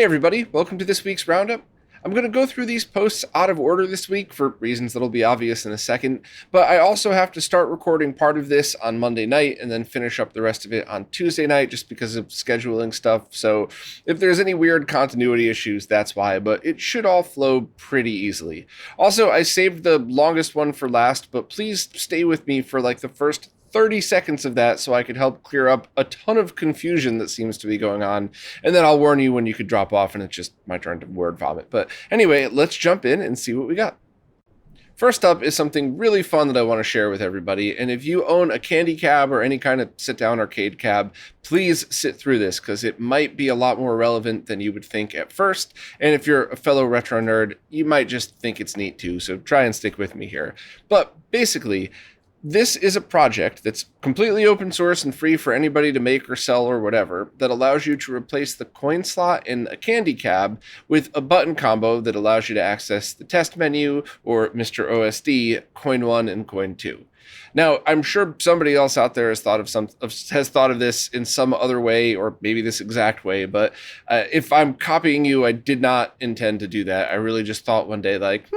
everybody, welcome to this week's Roundup. I'm going to go through these posts out of order this week for reasons that'll be obvious in a second, but I also have to start recording part of this on Monday night and then finish up the rest of it on Tuesday night just because of scheduling stuff. So if there's any weird continuity issues, that's why, but it should all flow pretty easily. Also, I saved the longest one for last, but please stay with me for like the first 30 seconds of that so I could help clear up a ton of confusion that seems to be going on. And then I'll warn you when you could drop off and it's just my turn to word vomit. But anyway, let's jump in and see what we got. First up is something really fun that I want to share with everybody. And if you own a candy cab or any kind of sit-down arcade cab, please sit through this because it might be a lot more relevant than you would think at first. And if you're a fellow retro nerd, you might just think it's neat too. So try and stick with me here. But basically, this is a project that's completely open source and free for anybody to make or sell or whatever that allows you to replace the coin slot in a candy cab with a button combo that allows you to access the test menu or Mr. OSD, coin 1 and coin 2. Now, I'm sure somebody else out there has thought of this in some other way, or maybe this exact way, but if I'm copying you, I did not intend to do that. I really just thought one day like,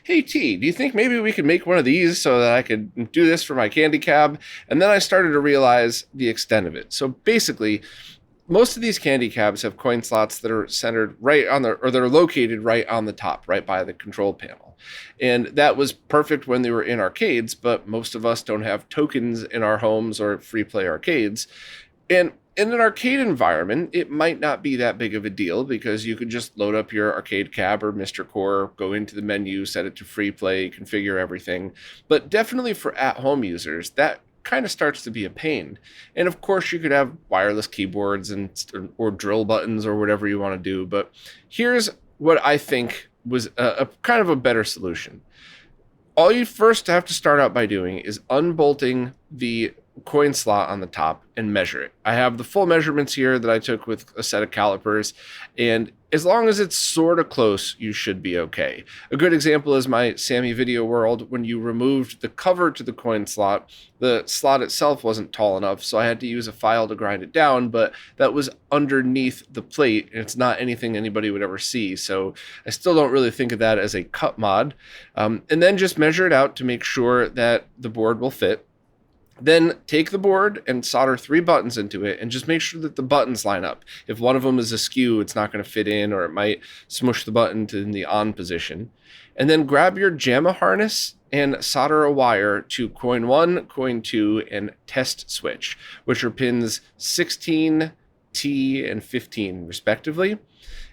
hey T, do you think maybe we could make one of these so that I could do this for my candy cab? And then I started to realize the extent of it. So basically, most of these candy cabs have coin slots that are centered right on or that are located right on the top, right by the control panel. And that was perfect when they were in arcades, but most of us don't have tokens in our homes or free play arcades. And in an arcade environment, it might not be that big of a deal because you could just load up your arcade cab or MiSTerCore, go into the menu, set it to free play, configure everything. But definitely for at-home users, that kind of starts to be a pain. And of course you could have wireless keyboards or drill buttons or whatever you want to do, but here's what I think was a kind of a better solution. All you first have to start out by doing is unbolting the coin slot on the top and measure it. I have the full measurements here that I took with a set of calipers, and as long as it's sort of close, you should be okay. A good example is my Sammy Video World. When you removed the cover to the coin slot, the slot itself wasn't tall enough, so I had to use a file to grind it down, but that was underneath the plate, and it's not anything anybody would ever see, so I still don't really think of that as a cut mod. And then just measure it out to make sure that the board will fit. Then take the board and solder 3 buttons into it and just make sure that the buttons line up. If one of them is askew, it's not going to fit in, or it might smush the button to in the on position. And then grab your JAMA harness and solder a wire to coin 1, coin 2, and test switch, which are pins 16, T, and 15 respectively.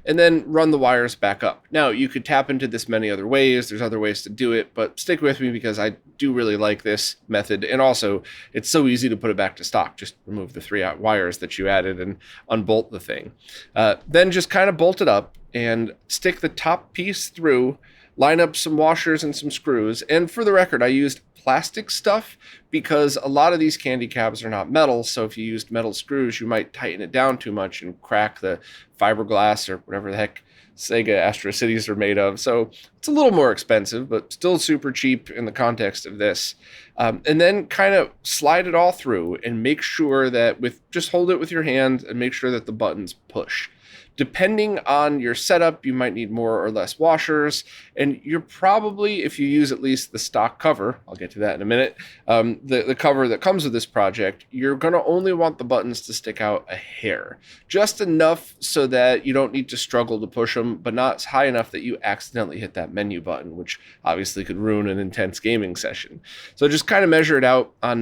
And then run the wires back up. Now, you could tap into this many other ways. There's other ways to do it, but stick with me because I do really like this method. And also, it's so easy to put it back to stock. Just remove the 3 wires that you added and unbolt the thing. Then just kind of bolt it up and stick the top piece through, line up some washers and some screws. And for the record, I used plastic stuff because a lot of these candy cabs are not metal, so if you used metal screws, you might tighten it down too much and crack the fiberglass or whatever the heck Sega Astro Cities are made of. So it's a little more expensive, but still super cheap in the context of this. And then kind of slide it all through and make sure that just hold it with your hand and make sure that the buttons push. Depending on your setup, you might need more or less washers, and you're probably, if you use at least the stock cover, I'll get to that in a minute, the cover that comes with this project, you're going to only want the buttons to stick out a hair. Just enough so that you don't need to struggle to push them, but not high enough that you accidentally hit that menu button, which obviously could ruin an intense gaming session. So just kind of measure it out on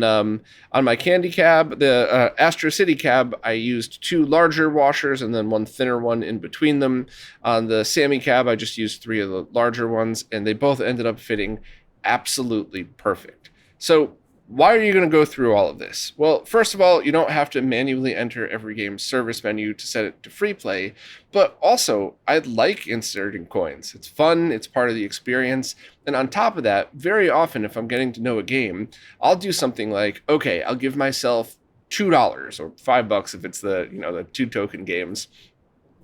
my candy cab. The Astro City cab, I used 2 larger washers and then 1 thinner one in between them. On the Sammy cab, I just used 3 of the larger ones, and they both ended up fitting absolutely perfect. So why are you going to go through all of this? Well, first of all, you don't have to manually enter every game's service menu to set it to free play, but also I like inserting coins. It's fun, it's part of the experience, and on top of that, very often if I'm getting to know a game, I'll do something like, okay, I'll give myself $2 or $5 if it's the 2 token games.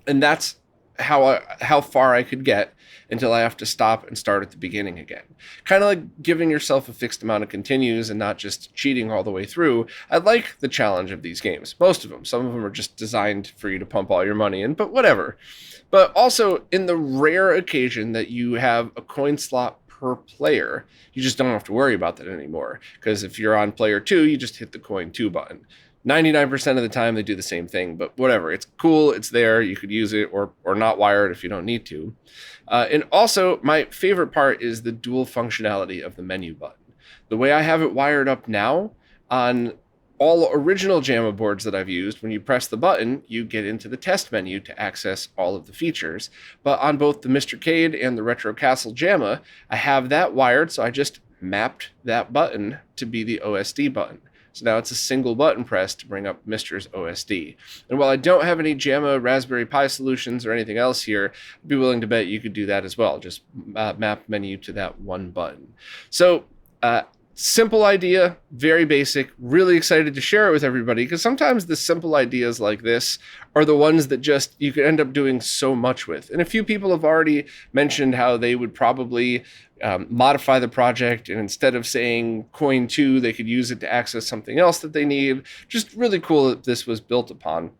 And that's how far I could get until I have to stop and start at the beginning again. Kind of like giving yourself a fixed amount of continues and not just cheating all the way through. I like the challenge of these games. Most of them. Some of them are just designed for you to pump all your money in, but whatever. But also, in the rare occasion that you have a coin slot per player, you just don't have to worry about that anymore. Because if you're on player 2, you just hit the coin 2 button. 99% of the time they do the same thing, but whatever. It's cool. It's there. You could use it or not wire it if you don't need to. And also, my favorite part is the dual functionality of the menu button. The way I have it wired up now on all original JAMA boards that I've used, when you press the button, you get into the test menu to access all of the features. But on both the MiSTerCade and the Retro Castle JAMA, I have that wired, so I just mapped that button to be the OSD button. So now it's a single button press to bring up Mister's OSD. And while I don't have any JAMA Raspberry Pi solutions or anything else here, I'd be willing to bet you could do that as well. Just map menu to that one button. So simple idea, very basic, really excited to share it with everybody, because sometimes the simple ideas like this are the ones that just you could end up doing so much with. And a few people have already mentioned how they would probably modify the project, and instead of saying coin 2, they could use it to access something else that they need. Just really cool that this was built upon.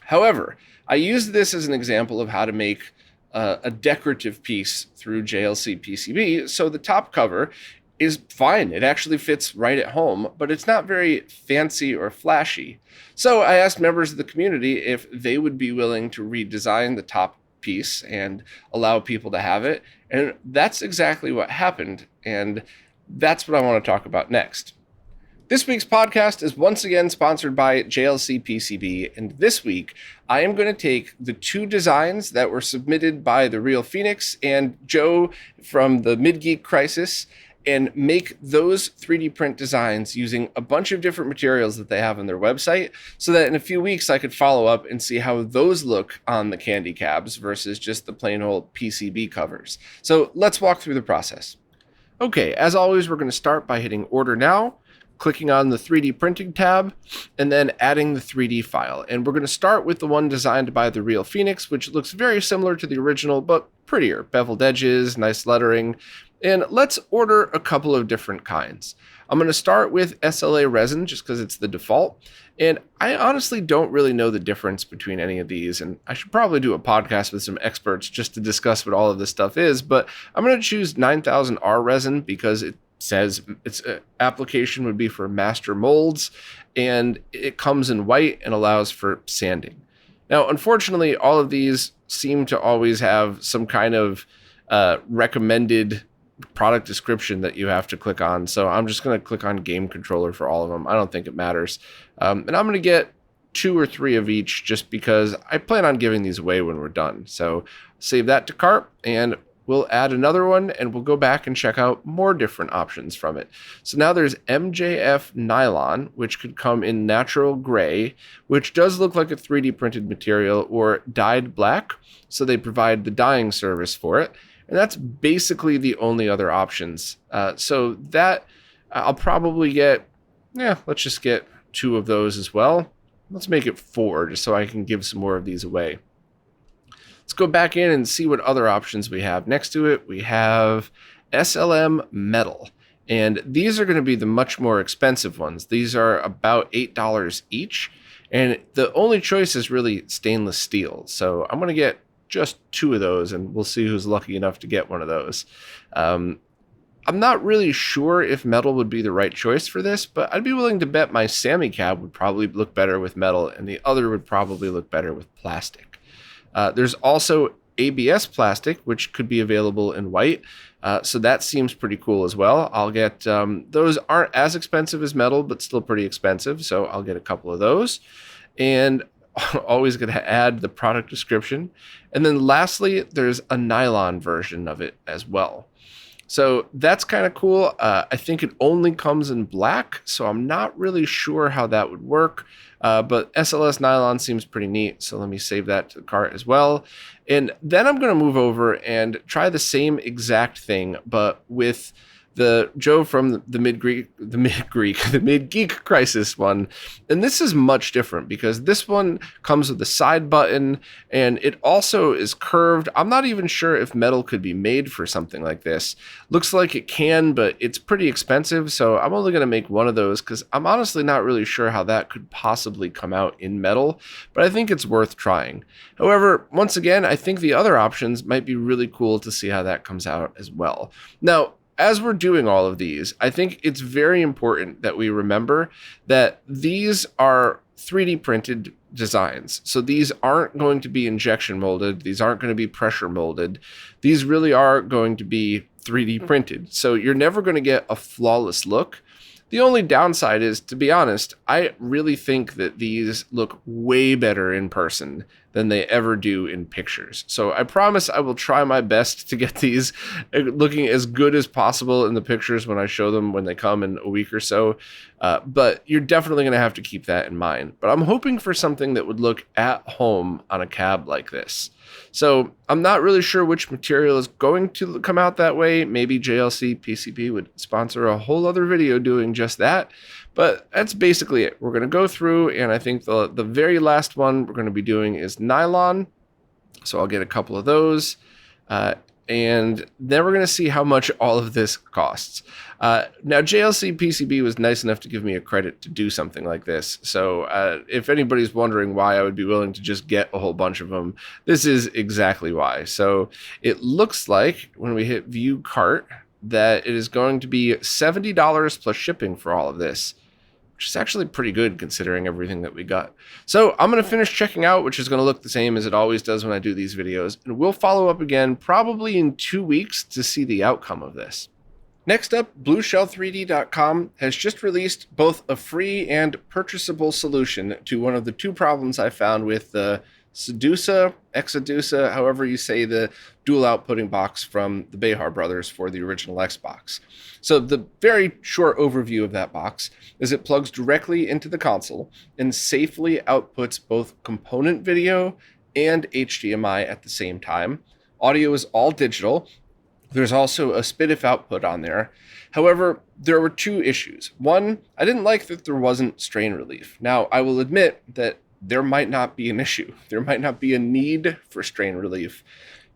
However, I used this as an example of how to make a decorative piece through JLCPCB. So the top cover is fine. It actually fits right at home, but it's not very fancy or flashy. So I asked members of the community if they would be willing to redesign the top piece and allow people to have it. And that's exactly what happened. And that's what I want to talk about next. This week's podcast is once again sponsored by JLCPCB, and this week I am going to take the 2 designs that were submitted by the Real Phoenix and Joe from the Mid-Geek Crisis and make those 3D print designs using a bunch of different materials that they have on their website, so that in a few weeks I could follow up and see how those look on the candy cabs versus just the plain old PCB covers. So let's walk through the process. Okay, as always, we're going to start by hitting Order Now, clicking on the 3D Printing tab, and then adding the 3D file. And we're going to start with the one designed by the Real Phoenix, which looks very similar to the original, but prettier. Beveled edges, nice lettering. And let's order a couple of different kinds. I'm going to start with SLA resin just because it's the default. And I honestly don't really know the difference between any of these. And I should probably do a podcast with some experts just to discuss what all of this stuff is. But I'm going to choose 9000R resin because it says its application would be for master molds. And it comes in white and allows for sanding. Now, unfortunately, all of these seem to always have some kind of recommended product description that you have to click on. So I'm just going to click on game controller for all of them. I don't think it matters. And I'm going to get 2 or 3 of each just because I plan on giving these away when we're done. So save that to cart and we'll add another one and we'll go back and check out more different options from it. So now there's MJF nylon, which could come in natural gray, which does look like a 3D printed material, or dyed black. So they provide the dyeing service for it. And that's basically the only other options. So that I'll probably get, let's just get 2 of those as well. Let's make it 4 just so I can give some more of these away. Let's go back in and see what other options we have. Next to it, we have SLM metal. And these are going to be the much more expensive ones. These are about $8 each. And the only choice is really stainless steel. So I'm going to get just 2 of those, and we'll see who's lucky enough to get one of those. I'm not really sure if metal would be the right choice for this, but I'd be willing to bet my Sammy cab would probably look better with metal, and the other would probably look better with plastic. There's also ABS plastic, which could be available in white, so that seems pretty cool as well. I'll get, those aren't as expensive as metal, but still pretty expensive, so I'll get a couple of those. And always going to add the product description. And then lastly, there's a nylon version of it as well. So that's kind of cool. I think it only comes in black, so I'm not really sure how that would work. But SLS nylon seems pretty neat, so let me save that to the cart as well. And then I'm going to move over and try the same exact thing, but with Joe from the Mid Geek Crisis one. And this is much different because this one comes with a side button and it also is curved. I'm not even sure if metal could be made for something like this. Looks like it can, but it's pretty expensive. So I'm only going to make one of those because I'm honestly not really sure how that could possibly come out in metal, but I think it's worth trying. However, once again, I think the other options might be really cool to see how that comes out as well. Now, as we're doing all of these, I think it's very important that we remember that these are 3D printed designs. So these aren't going to be injection molded. These aren't going to be pressure molded. These really are going to be 3D printed. So you're never going to get a flawless look. The only downside is, to be honest, I really think that these look way better in person than they ever do in pictures. So I promise I will try my best to get these looking as good as possible in the pictures when I show them when they come in a week or so. But you're definitely going to have to keep that in mind. But I'm hoping for something that would look at home on a cab like this. So I'm not really sure which material is going to come out that way. Maybe JLCPCB would sponsor a whole other video doing just that. But that's basically it. We're going to go through, and I think the very last one we're going to be doing is nylon. So I'll get a couple of those. And then we're going to see how much all of this costs. Now, JLCPCB was nice enough to give me a credit to do something like this. So if anybody's wondering why I would be willing to just get a whole bunch of them, this is exactly why. So it looks like when we hit view cart that it is going to be $70 plus shipping for all of this, which is actually pretty good considering everything that we got. So I'm going to finish checking out, which is going to look the same as it always does when I do these videos. And we'll follow up again probably in 2 weeks to see the outcome of this. Next up, BlueShell3D.com has just released both a free and purchasable solution to one of the two problems I found with the Xedusa, however you say, the dual outputting box from the Behar brothers for the original Xbox. So the very short overview of that box is it plugs directly into the console and safely outputs both component video and HDMI at the same time. Audio is all digital. There's also a SPDIF output on there. However, there were two issues. One, I didn't like that there wasn't strain relief. Now, I will admit that there might not be an issue. There might not be a need for strain relief,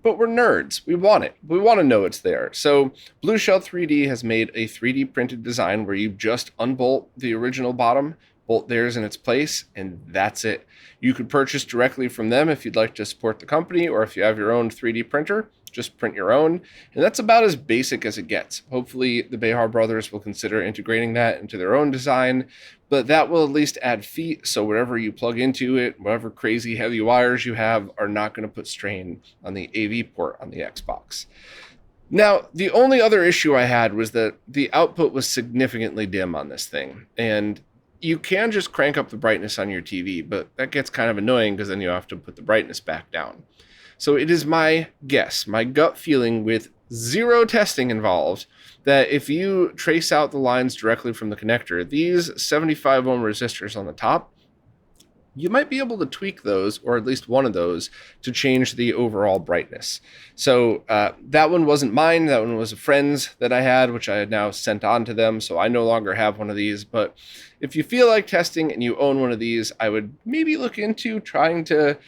but we're nerds. We want it. We want to know it's there. So BlueShell3D has made a 3D printed design where you just unbolt the original bottom, bolt theirs in its place, and that's it. You could purchase directly from them if you'd like to support the company, or if you have your own 3D printer, just print your own. And that's about as basic as it gets. Hopefully the Behar brothers will consider integrating that into their own design, but that will at least add feet, so whatever you plug into it, whatever crazy heavy wires you have, are not going to put strain on the AV port on the Xbox. Now, the only other issue I had was that the output was significantly dim on this thing, and you can just crank up the brightness on your TV, but that gets kind of annoying because then you have to put the brightness back down. So it is my guess, my gut feeling with zero testing involved, that if you trace out the lines directly from the connector, these 75 ohm resistors on the top, you might be able to tweak those, or at least one of those, to change the overall brightness. So that one wasn't mine. That one was a friend's that I had, which I had now sent on to them. So I no longer have one of these. But if you feel like testing and you own one of these, I would maybe look into trying to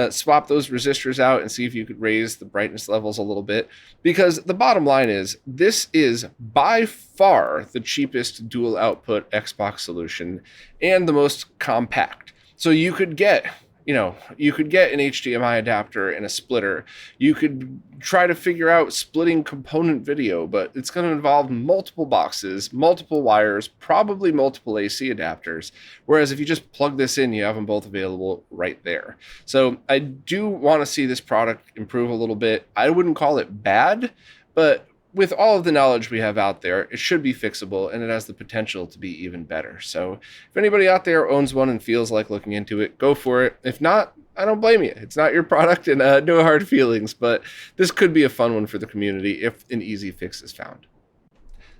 swap those resistors out and see if you could raise the brightness levels a little bit. Because the bottom line is, this is by far the cheapest dual output Xbox solution and the most compact. So you could get, an HDMI adapter and a splitter. You could try to figure out splitting component video, but it's going to involve multiple boxes, multiple wires, probably multiple AC adapters. Whereas if you just plug this in, you have them both available right there. So I do want to see this product improve a little bit. I wouldn't call it bad, but with all of the knowledge we have out there, it should be fixable, and it has the potential to be even better. So if anybody out there owns one and feels like looking into it, go for it. If not, I don't blame you. It's not your product, and no hard feelings, but this could be a fun one for the community if an easy fix is found.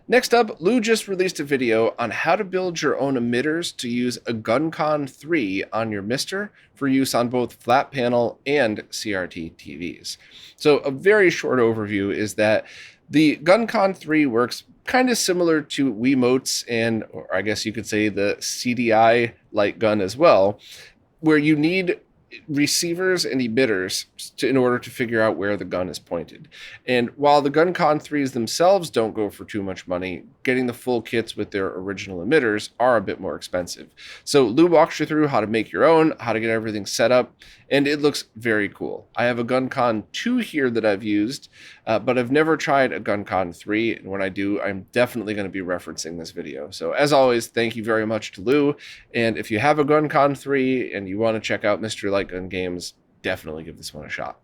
Next up, Lou just released a video on how to build your own emitters to use a GunCon 3 on your MiSTer for use on both flat panel and CRT TVs. So a very short overview is that The GunCon 3 works kind of similar to Wiimotes and, or I guess you could say, the CDI light gun as well, where you need receivers and emitters in order to figure out where the gun is pointed. And while the GunCon 3s themselves don't go for too much money, getting the full kits with their original emitters are a bit more expensive. So Lou walks you through how to make your own, how to get everything set up, and it looks very cool. I have a GunCon 2 here that I've used, but I've never tried a GunCon 3, and when I do, I'm definitely going to be referencing this video. So as always, thank you very much to Lou, and if you have a GunCon 3 and you want to check out Mr. Light Gun Games, definitely give this one a shot.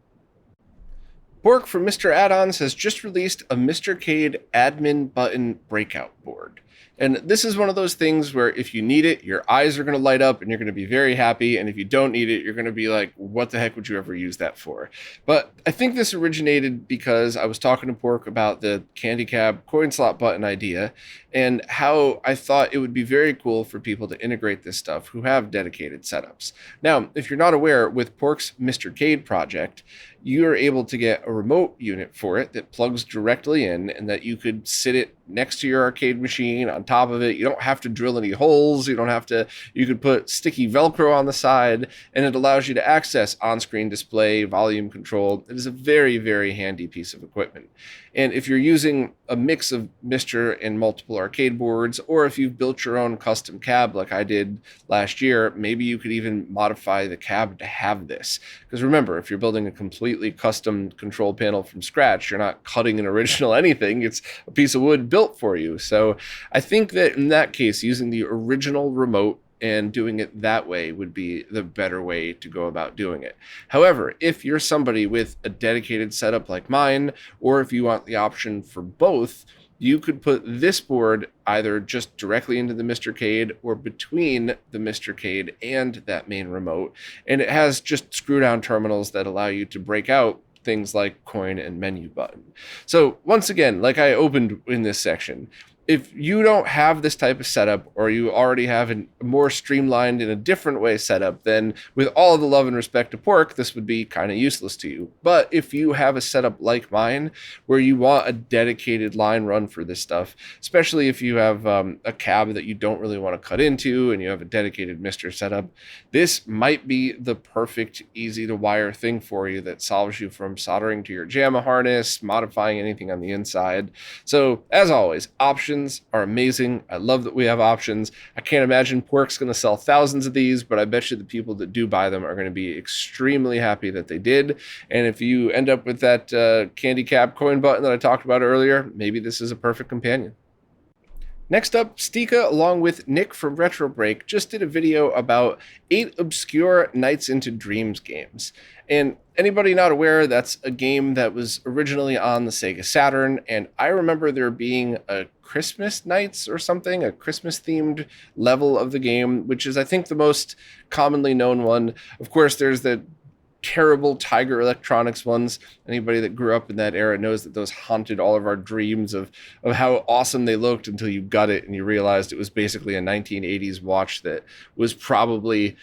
Bork from Mr. Add-ons has just released a MiSTerCade admin button breakout board. And this is one of those things where if you need it, your eyes are going to light up and you're going to be very happy. And if you don't need it, you're going to be like, what the heck would you ever use that for? But I think this originated because I was talking to Pork about the candy cab coin slot button idea and how I thought it would be very cool for people to integrate this stuff who have dedicated setups. Now, if you're not aware, with Pork's MiSTerCade project, you are able to get a remote unit for it that plugs directly in and that you could sit it next to your arcade machine on top of it. You don't have to drill any holes. You could put sticky Velcro on the side, and it allows you to access on-screen display, volume control. It is a very, very handy piece of equipment. And if you're using a mix of MiSTer and multiple arcade boards, or if you've built your own custom cab like I did last year, maybe you could even modify the cab to have this. Because remember, if you're building a completely custom control panel from scratch, you're not cutting an original anything. It's a piece of wood built for you. So I think that in that case, using the original remote and doing it that way would be the better way to go about doing it. However, if you're somebody with a dedicated setup like mine, or if you want the option for both, you could put this board either just directly into the MiSTerCade or between the MiSTerCade and that main remote. And it has just screw down terminals that allow you to break out things like coin and menu button. So once again, like I opened in this section, if you don't have this type of setup, or you already have a more streamlined in a different way setup, then with all the love and respect to Pork, this would be kind of useless to you. But if you have a setup like mine, where you want a dedicated line run for this stuff, especially if you have a cab that you don't really want to cut into and you have a dedicated MiSTer setup, this might be the perfect, easy to wire thing for you that solves you from soldering to your JAMA harness, modifying anything on the inside. So as always, options are amazing. I love that we have options. I can't imagine Pork's going to sell thousands of these, but I bet you the people that do buy them are going to be extremely happy that they did. And if you end up with that candy cap coin button that I talked about earlier, maybe this is a perfect companion. Next up, Stika, along with Nick from RetroBreak, just did a video about 8 obscure Nights into Dreams games. And anybody not aware, that's a game that was originally on the Sega Saturn, and I remember there being a Christmas Nights or something, a Christmas-themed level of the game, which is, I think, the most commonly known one. Of course, there's the terrible Tiger Electronics ones. Anybody that grew up in that era knows that those haunted all of our dreams of how awesome they looked until you got it and you realized it was basically a 1980s watch that was probably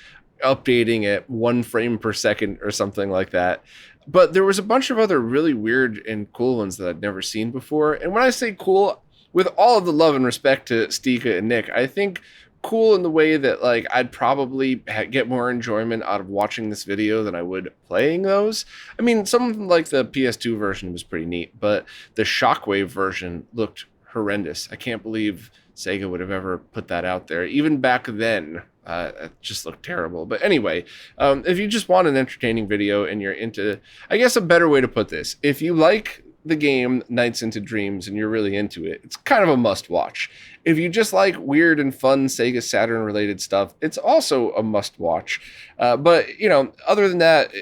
updating at 1 frame per second or something like that. But there was a bunch of other really weird and cool ones that I'd never seen before. And when I say cool, with all of the love and respect to Stika and Nick, I think cool in the way that, like, I'd probably get more enjoyment out of watching this video than I would playing those. I mean, something like the PS2 version was pretty neat, but the Shockwave version looked horrendous. I can't believe Sega would have ever put that out there. Even back then, it just looked terrible. But anyway, if you just want an entertaining video and you're into, I guess a better way to put this, if you like the game Nights into Dreams and you're really into it, it's kind of a must watch. If you just like weird and fun Sega Saturn related stuff, it's also a must watch. But, you know, other than that,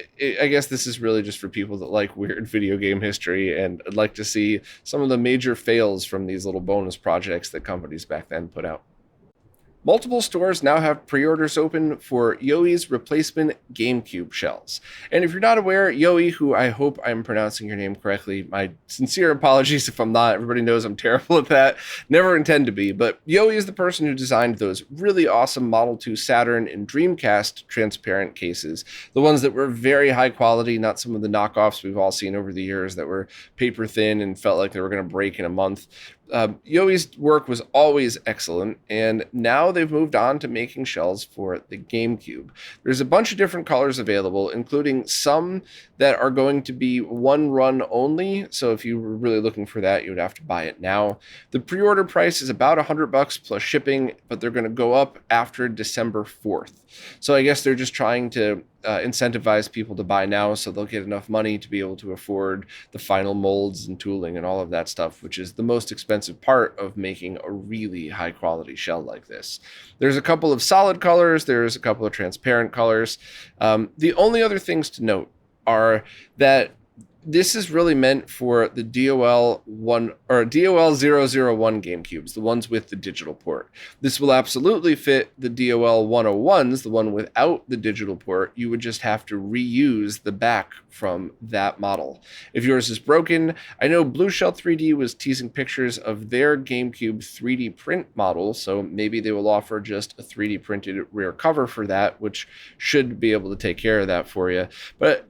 I guess this is really just for people that like weird video game history and like to see some of the major fails from these little bonus projects that companies back then put out. Multiple stores now have pre-orders open for Yoi's replacement GameCube shells. And if you're not aware, Yoi, who I hope I'm pronouncing your name correctly, my sincere apologies if I'm not. Everybody knows I'm terrible at that. Never intend to be. But Yoi is the person who designed those really awesome Model 2 Saturn and Dreamcast transparent cases. The ones that were very high quality, not some of the knockoffs we've all seen over the years that were paper thin and felt like they were going to break in a month. Yoi's work was always excellent, and now they've moved on to making shells for the GameCube. There's a bunch of different colors available, including some that are going to be one run only, so if you were really looking for that, you would have to buy it now. The pre-order price is about $100 plus shipping, but they're going to go up after December 4th. So I guess they're just trying to incentivize people to buy now so they'll get enough money to be able to afford the final molds and tooling and all of that stuff, which is the most expensive part of making a really high quality shell like this. There's a couple of solid colors, there's a couple of transparent colors. The only other things to note are that this is really meant for the DOL1 or DOL001 GameCubes, the ones with the digital port. This will absolutely fit the DOL101s, the one without the digital port. You would just have to reuse the back from that model. If yours is broken, I know Blue Shell 3D was teasing pictures of their GameCube 3D print model, so maybe they will offer just a 3D printed rear cover for that, which should be able to take care of that for you. But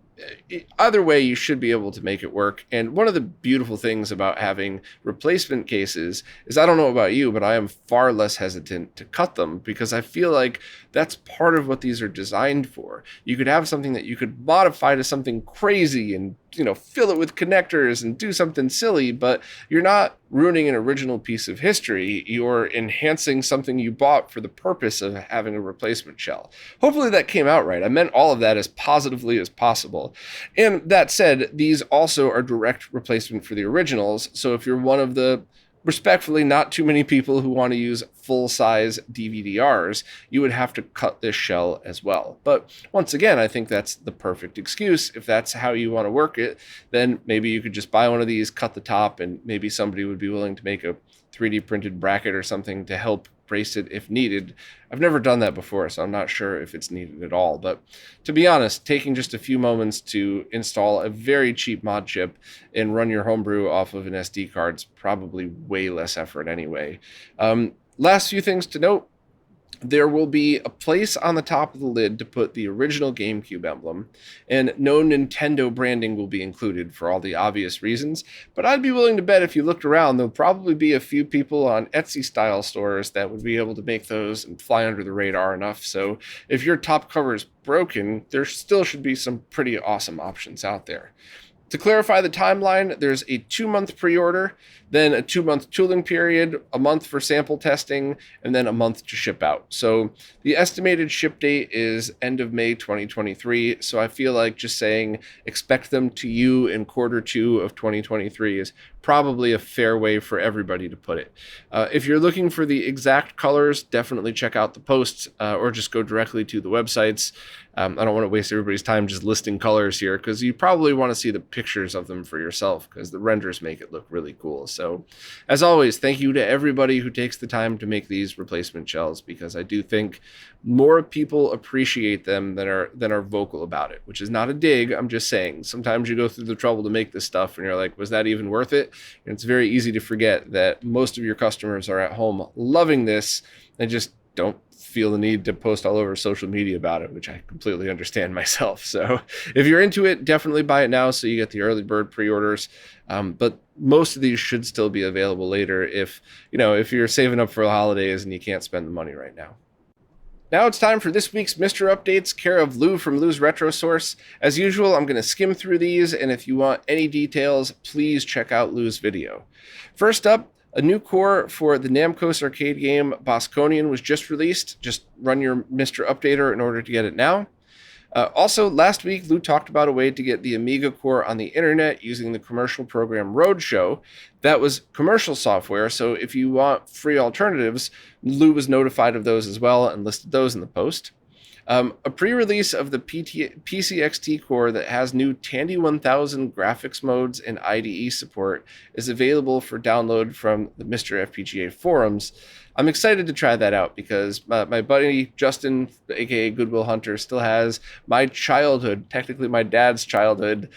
either way, you should be able to make it work. And one of the beautiful things about having replacement cases is, I don't know about you, but I am far less hesitant to cut them because I feel like that's part of what these are designed for. You could have something that you could modify to something crazy and, fill it with connectors and do something silly, but you're not ruining an original piece of history. You're enhancing something you bought for the purpose of having a replacement shell. Hopefully that came out right. I meant all of that as positively as possible. And that said, these also are direct replacement for the originals. So if you're one of the respectfully not too many people who want to use full-size DVD-Rs, you would have to cut this shell as well. But once again, I think that's the perfect excuse. If that's how you want to work it, then maybe you could just buy one of these, cut the top, and maybe somebody would be willing to make a 3D printed bracket or something to help brace it if needed. I've never done that before, so I'm not sure if it's needed at all. But to be honest, taking just a few moments to install a very cheap mod chip and run your homebrew off of an SD card is probably way less effort anyway. Last few things to note. There will be a place on the top of the lid to put the original GameCube emblem, and no Nintendo branding will be included for all the obvious reasons, but I'd be willing to bet if you looked around, there'll probably be a few people on Etsy-style stores that would be able to make those and fly under the radar enough, so if your top cover is broken, there still should be some pretty awesome options out there. To clarify the timeline, there's a 2-month pre-order, then a 2-month tooling period, a month for sample testing, and then a month to ship out. So the estimated ship date is end of May 2023. So I feel like just saying expect them to you in Q2 of 2023 is probably a fair way for everybody to put it. If you're looking for the exact colors, definitely check out the posts or just go directly to the websites. I don't want to waste everybody's time just listing colors here because you probably want to see the pictures of them for yourself because the renders make it look really cool. So as always, thank you to everybody who takes the time to make these replacement shells because I do think more people appreciate them than are vocal about it, which is not a dig. I'm just saying sometimes you go through the trouble to make this stuff and you're like, was that even worth it? And it's very easy to forget that most of your customers are at home loving this and just don't feel the need to post all over social media about it, which I completely understand myself. So if you're into it, definitely buy it now so you get the early bird pre-orders. But most of these should still be available later if you're saving up for the holidays and you can't spend the money right now. Now it's time for this week's Mr. Updates, care of Lou from Lou's Retro Source. As usual, I'm going to skim through these, and if you want any details, please check out Lou's video. First up, a new core for the Namco's arcade game Bosconian was just released. Just run your Mr. Updater in order to get it now. Also, last week, Lou talked about a way to get the Amiga core on the internet using the commercial program Roadshow. That was commercial software, so if you want free alternatives, Lou was notified of those as well and listed those in the post. A pre-release of the PCXT core that has new Tandy 1000 graphics modes and IDE support is available for download from the Mr. FPGA forums. I'm excited to try that out because my buddy Justin, aka Goodwill Hunter, still has my childhood, technically my dad's childhood,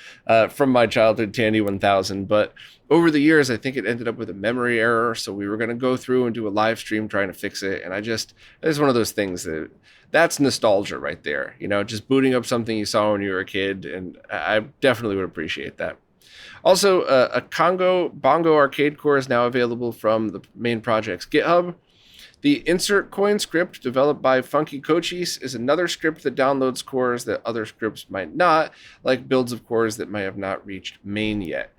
from my childhood Tandy 1000. But over the years, I think it ended up with a memory error. So we were going to go through and do a live stream trying to fix it. And it's one of those things that's nostalgia right there. You know, just booting up something you saw when you were a kid. And I definitely would appreciate that. Also, a Congo Bongo arcade core is now available from the main project's GitHub. The insert coin script developed by Funky Cochise is another script that downloads cores that other scripts might not, like builds of cores that might have not reached main yet.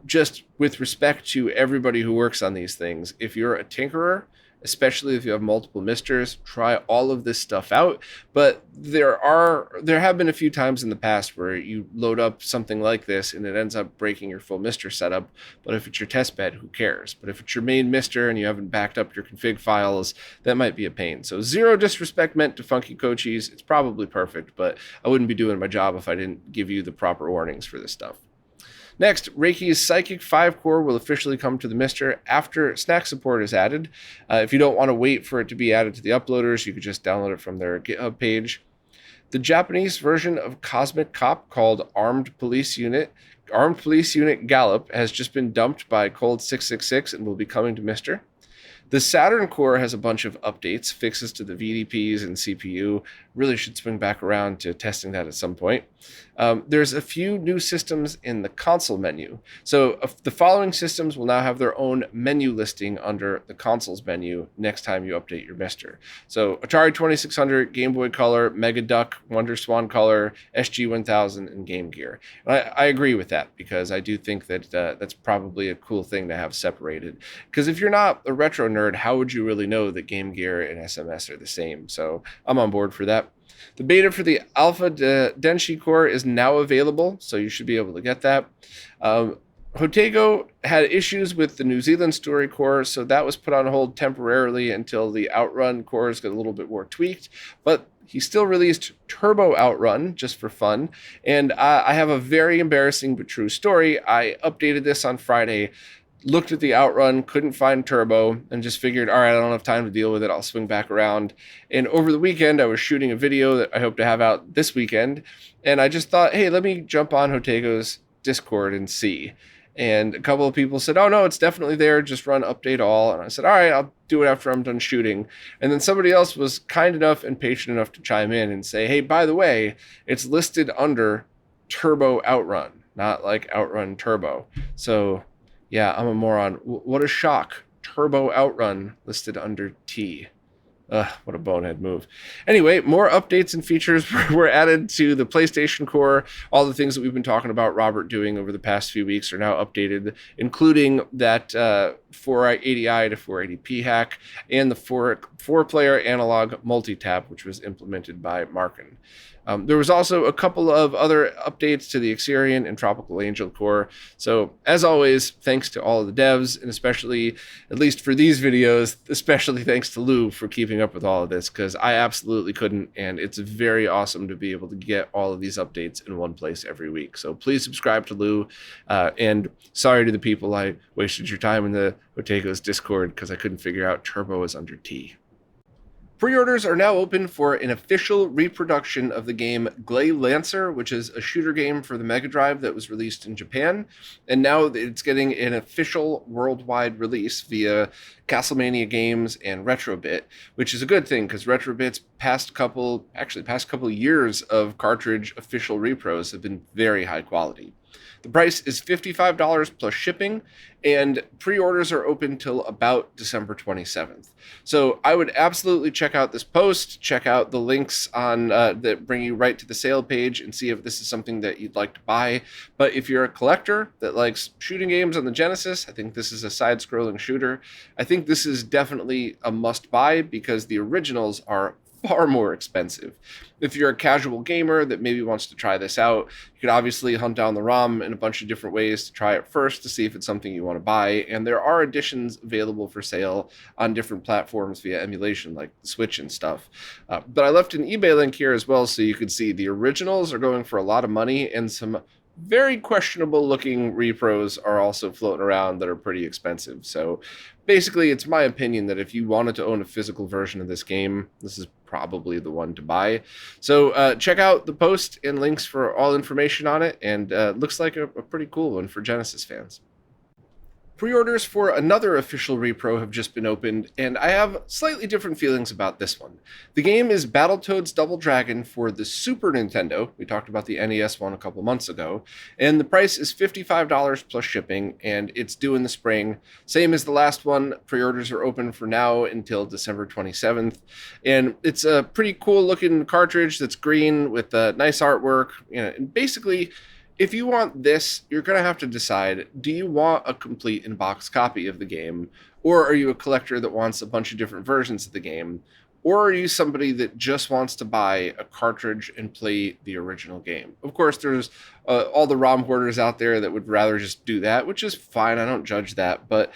Just with respect to everybody who works on these things, if you're a tinkerer, especially if you have multiple MiSTers, try all of this stuff out. But there have been a few times in the past where you load up something like this and it ends up breaking your full MiSTer setup. But if it's your testbed, who cares? But if it's your main MiSTer and you haven't backed up your config files, that might be a pain. So zero disrespect meant to Funky Cochise. It's probably perfect, but I wouldn't be doing my job if I didn't give you the proper warnings for this stuff. Next, Reiki's Psychic 5 core will officially come to the MiSTer after snack support is added. If you don't want to wait for it to be added to the uploaders, you could just download it from their GitHub page. The Japanese version of Cosmic Cop called Armed Police Unit Gallop has just been dumped by Cold 666 and will be coming to MiSTer. The Saturn core has a bunch of updates, fixes to the VDPs and CPU. Really should swing back around to testing that at some point. There's a few new systems in the console menu. So the following systems will now have their own menu listing under the consoles menu next time you update your MiSTer. So Atari 2600, Game Boy Color, Mega Duck, Wonder Swan Color, SG 1000, and Game Gear. And I agree with that because I do think that that's probably a cool thing to have separated. Because if you're not a retro nerd, how would you really know that Game Gear and SMS are the same? So I'm on board for that. The beta for the Alpha Denshi core is now available, so you should be able to get that. Hotego had issues with the New Zealand story core, so that was put on hold temporarily until the Outrun cores got a little bit more tweaked. But he still released Turbo Outrun just for fun. And I have a very embarrassing but true story. I updated this on Friday, looked at the Outrun, couldn't find Turbo, and just figured, all right, I don't have time to deal with it. I'll swing back around. And over the weekend, I was shooting a video that I hope to have out this weekend. And I just thought, hey, let me jump on Hotego's Discord and see. And a couple of people said, oh, no, it's definitely there. Just run update all. And I said, all right, I'll do it after I'm done shooting. And then somebody else was kind enough and patient enough to chime in and say, hey, by the way, it's listed under Turbo Outrun, not like Outrun Turbo. So yeah, I'm a moron. What a shock. Turbo Outrun listed under T. What a bonehead move. Anyway, more updates and features were added to the PlayStation core. All the things that we've been talking about Robert doing over the past few weeks are now updated, including that 480i to 480p hack and the four-player analog multi-tap, which was implemented by Markin. There was also a couple of other updates to the Xerion and Tropical Angel core. So, as always, thanks to all of the devs, and especially, at least for these videos, especially thanks to Lou for keeping up with all of this, because I absolutely couldn't, and it's very awesome to be able to get all of these updates in one place every week. So please subscribe to Lou, and sorry to the people I wasted your time in the Hotego's Discord, because I couldn't figure out Turbo is under T. Pre-orders are now open for an official reproduction of the game Gley Lancer, which is a shooter game for the Mega Drive that was released in Japan, and now it's getting an official worldwide release via Castlemania Games and RetroBit, which is a good thing because RetroBit's past couple years of cartridge official repros have been very high quality. The price is $55 plus shipping, and pre-orders are open till about December 27th. So I would absolutely check out this post, check out the links on that bring you right to the sale page, and see if this is something that you'd like to buy. But if you're a collector that likes shooting games on the Genesis, I think this is a side-scrolling shooter. I think this is definitely a must-buy because the originals are far more expensive. If you're a casual gamer that maybe wants to try this out, you could obviously hunt down the ROM in a bunch of different ways to try it first to see if it's something you want to buy. And there are editions available for sale on different platforms via emulation, like Switch and stuff. But I left an eBay link here as well so you could see the originals are going for a lot of money, and some very questionable looking repros are also floating around that are pretty expensive. So basically, it's my opinion that if you wanted to own a physical version of this game, this is probably the one to buy. So check out the post and links for all information on it, and looks like a pretty cool one for Genesis fans. Pre-orders for another official repro have just been opened, and I have slightly different feelings about this one. The game is Battletoads Double Dragon for the Super Nintendo. We talked about the NES one a couple months ago, and the price is $55 plus shipping, and it's due in the spring. Same as the last one, pre-orders are open for now until December 27th, and it's a pretty cool looking cartridge that's green with nice artwork, and basically, if you want this, you're going to have to decide, do you want a complete in-box copy of the game, or are you a collector that wants a bunch of different versions of the game, or are you somebody that just wants to buy a cartridge and play the original game? Of course, there's all the ROM hoarders out there that would rather just do that, which is fine. I don't judge that. But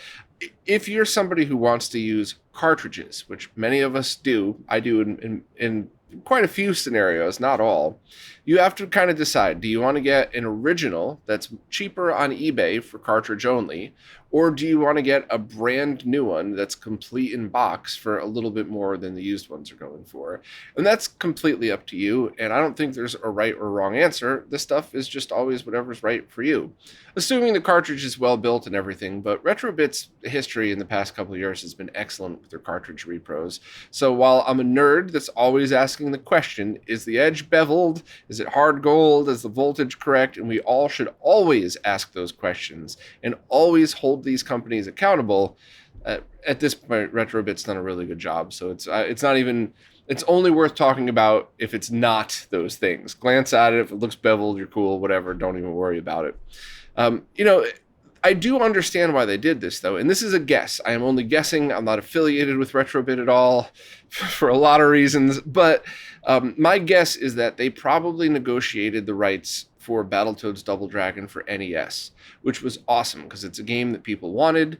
if you're somebody who wants to use cartridges, which many of us do, I do in quite a few scenarios, not all, you have to kind of decide, do you want to get an original that's cheaper on eBay for cartridge only, or do you want to get a brand new one that's complete in box for a little bit more than the used ones are going for? And that's completely up to you, and I don't think there's a right or wrong answer. This stuff is just always whatever's right for you, assuming the cartridge is well built and everything. But RetroBit's history in the past couple of years has been excellent with their cartridge repros. So while I'm a nerd that's always asking the question, is the edge beveled? Is it hard gold? Is the voltage correct? And we all should always ask those questions and always hold these companies accountable. At this point, RetroBit's done a really good job. So it's not even, it's only worth talking about if it's not those things. Glance at it. If it looks beveled, you're cool, whatever. Don't even worry about it. I do understand why they did this, though, and this is a guess. I am only guessing. I'm not affiliated with RetroBit at all for a lot of reasons, but my guess is that they probably negotiated the rights for Battletoads Double Dragon for NES, which was awesome because it's a game that people wanted.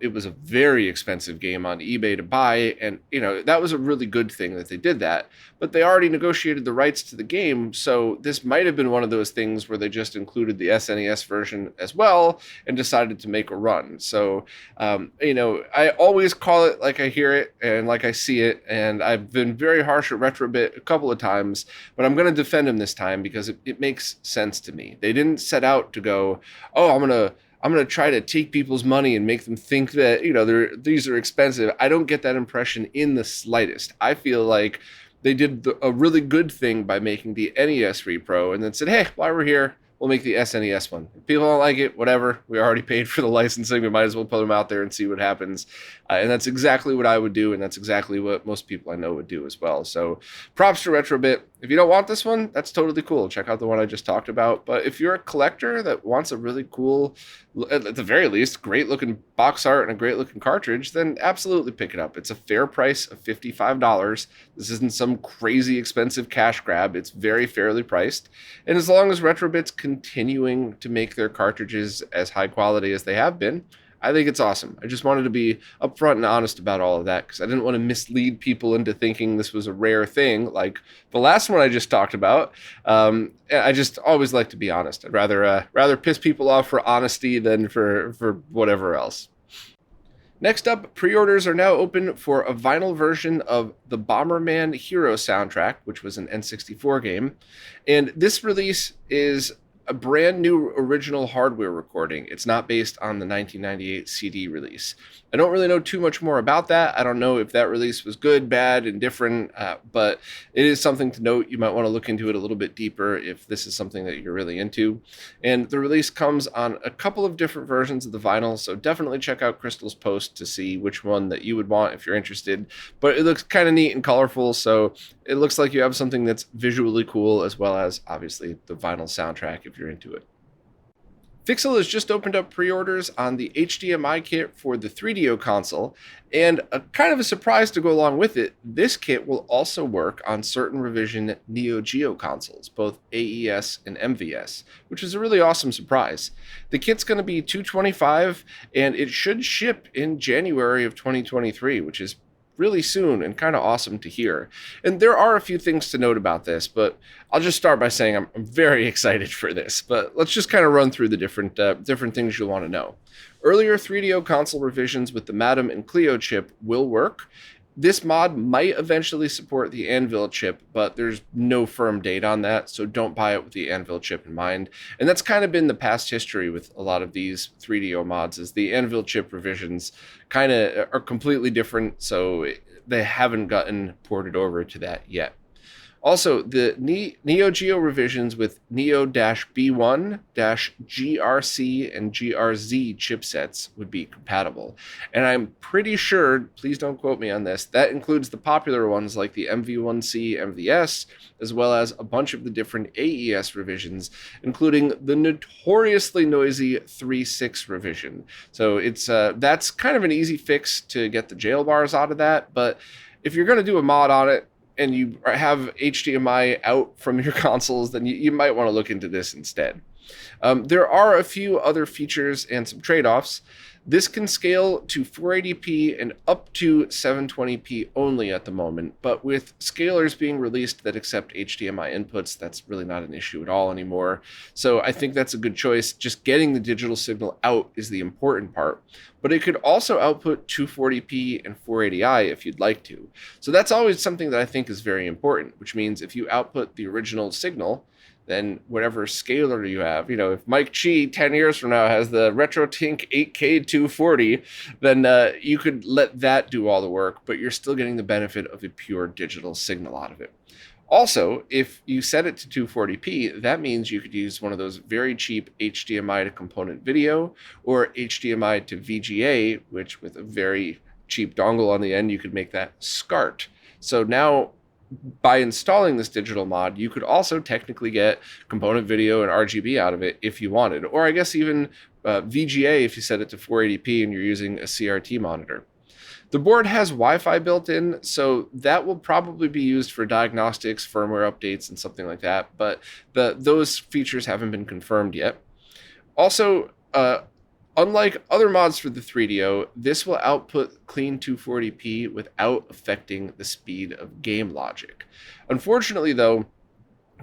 It was a very expensive game on eBay to buy, and that was a really good thing that they did that. But they already negotiated the rights to the game, so this might have been one of those things where they just included the SNES version as well and decided to make a run. So, I always call it like I hear it and like I see it, and I've been very harsh at RetroBit a couple of times, but I'm going to defend them this time because it makes sense to me. They didn't set out to go, oh, I'm going to try to take people's money and make them think that, these are expensive. I don't get that impression in the slightest. I feel like they did a really good thing by making the NES repro and then said, hey, while we're here, we'll make the SNES one. If people don't like it, whatever. We already paid for the licensing. We might as well put them out there and see what happens. And that's exactly what I would do, and that's exactly what most people I know would do as well. So props to RetroBit. If you don't want this one, that's totally cool. Check out the one I just talked about. But if you're a collector that wants a really cool, at the very least, great looking box art and a great looking cartridge, then absolutely pick it up. It's a fair price of $55. This isn't some crazy expensive cash grab. It's very fairly priced. And as long as RetroBit's continuing to make their cartridges as high quality as they have been, I think it's awesome. I just wanted to be upfront and honest about all of that because I didn't want to mislead people into thinking this was a rare thing like the last one I just talked about. I just always like to be honest. I'd rather piss people off for honesty than for whatever else. Next up, pre-orders are now open for a vinyl version of the Bomberman Hero soundtrack, which was an N64 game. And this release is a brand new original hardware recording. It's not based on the 1998 CD release. I don't really know too much more about that. I don't know if that release was good, bad, indifferent, but it is something to note. You might want to look into it a little bit deeper if this is something that you're really into. And the release comes on a couple of different versions of the vinyl, so definitely check out Crystal's post to see which one that you would want if you're interested. But it looks kind of neat and colorful, so it looks like you have something that's visually cool as well as, obviously, the vinyl soundtrack if you're into it. Fixel has just opened up pre-orders on the HDMI kit for the 3DO console, and a kind of a surprise to go along with it, this kit will also work on certain revision Neo Geo consoles, both AES and MVS, which is a really awesome surprise. The kit's going to be $225, and it should ship in January of 2023, which is really soon, and kind of awesome to hear. And there are a few things to note about this, but I'll just start by saying I'm very excited for this. But let's just kind of run through the different things you'll want to know. Earlier 3DO console revisions with the Madam and Clio chip will work. This mod might eventually support the Anvil chip, but there's no firm date on that, so don't buy it with the Anvil chip in mind. And that's kind of been the past history with a lot of these 3DO mods, is the Anvil chip revisions kind of are completely different, so they haven't gotten ported over to that yet. Also, the Neo Geo revisions with Neo-B1, GRC, and GRZ chipsets would be compatible. And I'm pretty sure, please don't quote me on this, that includes the popular ones like the MV1C, MVS, as well as a bunch of the different AES revisions, including the notoriously noisy 3.6 revision. So that's kind of an easy fix to get the jail bars out of that, but if you're going to do a mod on it, and you have HDMI out from your consoles, then you might want to look into this instead. There are a few other features and some trade-offs. This can scale to 480p and up to 720p only at the moment, but with scalers being released that accept HDMI inputs, that's really not an issue at all anymore. So I think that's a good choice. Just getting the digital signal out is the important part, but it could also output 240p and 480i if you'd like to. So that's always something that I think is very important, which means if you output the original signal, then whatever scaler you have, if Mike Chi 10 years from now has the RetroTink 8K 240, then you could let that do all the work, but you're still getting the benefit of a pure digital signal out of it. Also, if you set it to 240p, that means you could use one of those very cheap HDMI to component video or HDMI to VGA, which with a very cheap dongle on the end, you could make that SCART. So now, by installing this digital mod, you could also technically get component video and RGB out of it if you wanted, or I guess even VGA if you set it to 480p and you're using a CRT monitor. The board has Wi-Fi built in, so that will probably be used for diagnostics, firmware updates, and something like that, but those features haven't been confirmed yet. Also, unlike other mods for the 3DO, this will output clean 240p without affecting the speed of game logic. Unfortunately, though,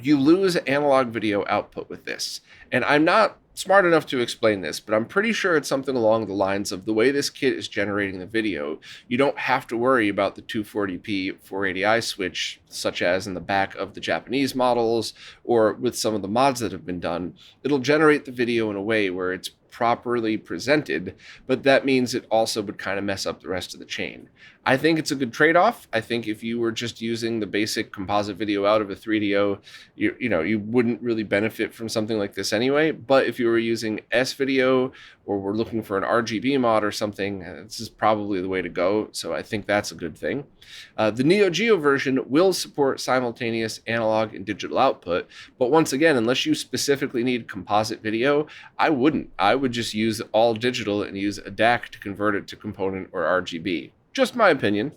you lose analog video output with this. And I'm not smart enough to explain this, but I'm pretty sure it's something along the lines of the way this kit is generating the video, you don't have to worry about the 240p 480i switch, such as in the back of the Japanese models or with some of the mods that have been done. It'll generate the video in a way where it's properly presented, but that means it also would kind of mess up the rest of the chain. I think it's a good trade-off. I think if you were just using the basic composite video out of a 3DO, you wouldn't really benefit from something like this anyway. But if you were using S-Video or were looking for an RGB mod or something, this is probably the way to go. So I think that's a good thing. The Neo Geo version will support simultaneous analog and digital output, but once again, unless you specifically need composite video, I wouldn't. I would just use all digital and use a DAC to convert it to component or RGB. Just my opinion.